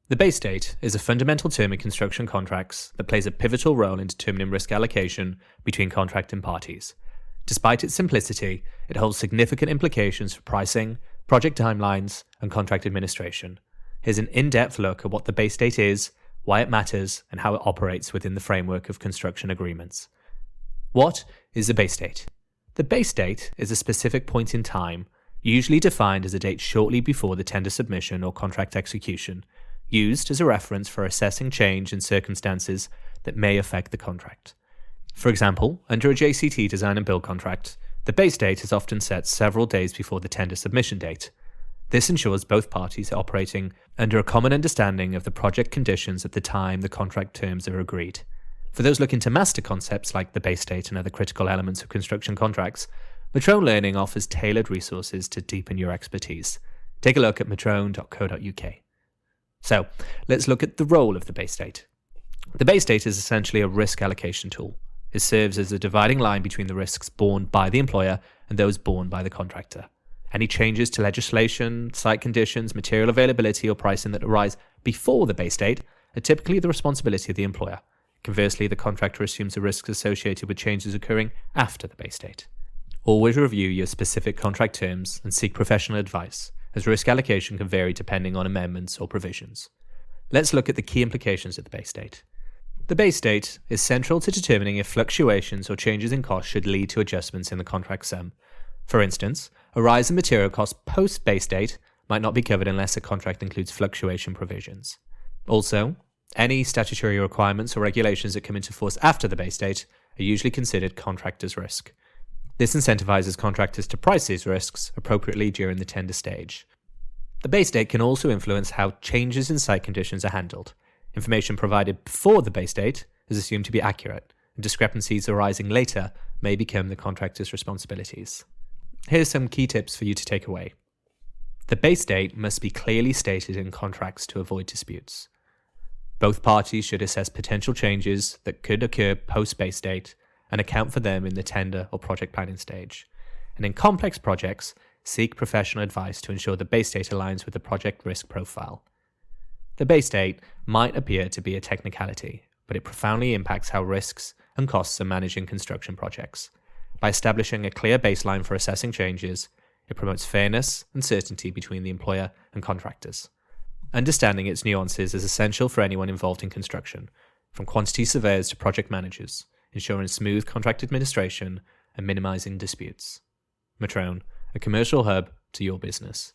The base date is a fundamental term in construction contracts that plays a pivotal role in determining risk allocation between contracting parties. Despite its simplicity, it holds significant implications for pricing, project timelines, and contract administration. Here's an in-depth look at what the base date is, why it matters, and how it operates within the framework of construction agreements. What is the base date? The base date is a specific point in time, usually defined as a date shortly before the tender submission or contract execution, used as a reference for assessing change in circumstances that may affect the contract. For example, under a JCT design and build contract, the base date is often set several days before the tender submission date. This ensures both parties are operating under a common understanding of the project conditions at the time the contract terms are agreed. For those looking to master concepts like the base date and other critical elements of construction contracts, Metroun Learning offers tailored resources to deepen your expertise. Take a look at metroun.co.uk. So, let's look at the role of the base date. The base date is essentially a risk allocation tool. It serves as a dividing line between the risks borne by the employer and those borne by the contractor. Any changes to legislation, site conditions, material availability, or pricing that arise before the base date are typically the responsibility of the employer. Conversely, the contractor assumes the risks associated with changes occurring after the base date. Always review your specific contract terms and seek professional advice, as risk allocation can vary depending on amendments or provisions. Let's look at the key implications of the base date. The base date is central to determining if fluctuations or changes in cost should lead to adjustments in the contract sum. For instance, a rise in material costs post-base date might not be covered unless a contract includes fluctuation provisions. Also, any statutory requirements or regulations that come into force after the base date are usually considered contractors' risk. This incentivizes contractors to price these risks appropriately during the tender stage. The base date can also influence how changes in site conditions are handled. Information provided before the base date is assumed to be accurate, and discrepancies arising later may become the contractor's responsibilities. Here's some key tips for you to take away. The base date must be clearly stated in contracts to avoid disputes. Both parties should assess potential changes that could occur post-base date and account for them in the tender or project planning stage. And in complex projects, seek professional advice to ensure the base date aligns with the project risk profile. The base date might appear to be a technicality, but it profoundly impacts how risks and costs are managed in construction projects. By establishing a clear baseline for assessing changes, it promotes fairness and certainty between the employer and contractors. Understanding its nuances is essential for anyone involved in construction, from quantity surveyors to project managers, ensuring smooth contract administration and minimizing disputes. Metroun, a commercial hub to your business.